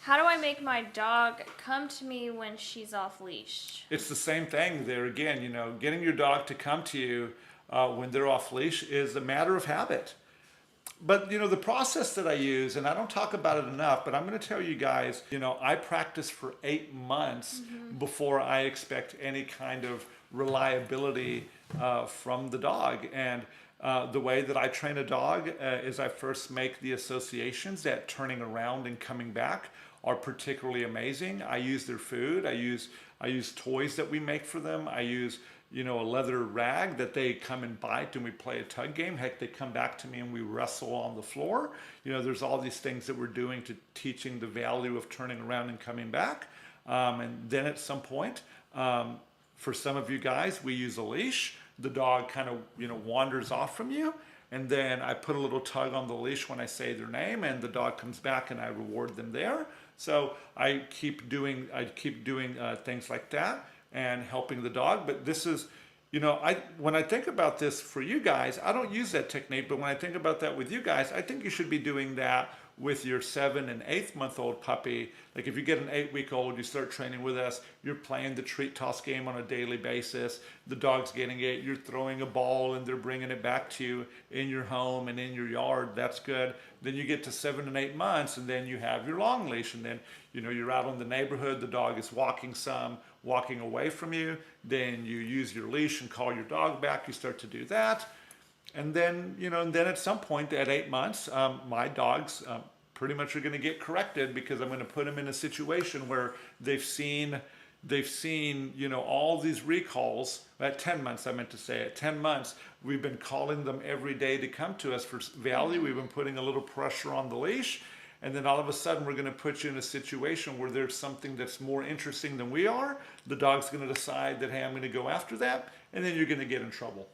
How do I make my dog come to me when she's off leash? It's the same thing there again. Getting your dog to come to you when they're off leash is a matter of habit. But the process that I use, and I don't talk about it enough, but I'm going to tell you guys, I practice for 8 months before I expect any kind of reliability from the dog. And the way that I train a dog is I first make the associations that turning around and coming back are particularly amazing. I use their food. I use toys that we make for them. I use a leather rag that they come and bite and we play a tug game. Heck, they come back to me and we wrestle on the floor. There's all these things that we're doing to teaching the value of turning around and coming back. And then at some point, for some of you guys, we use a leash. The dog kind of, wanders off from you. And then I put a little tug on the leash when I say their name and the dog comes back and I reward them there. So I keep doing things like that and helping the dog. But this is, when I think about this for you guys, I don't use that technique, but when I think about that with you guys, I think you should be doing that with your 7 and 8 month old puppy. Like if you get an 8-week-old, you start training with us, you're playing the treat toss game on a daily basis, the dog's getting it, you're throwing a ball and they're bringing it back to you in your home and in your yard, that's good. Then you get to 7 and 8 months and then you have your long leash and then, you're out in the neighborhood, the dog is walking away from you, then you use your leash and call your dog back, you start to do that. And then, at some point at 8 months, my dogs pretty much are going to get corrected because I'm going to put them in a situation where they've seen, all these recalls. At 10 months, I meant to say, at 10 months, we've been calling them every day to come to us for value. We've been putting a little pressure on the leash. And then all of a sudden, we're going to put you in a situation where there's something that's more interesting than we are. The dog's going to decide that, hey, I'm going to go after that. And then you're going to get in trouble.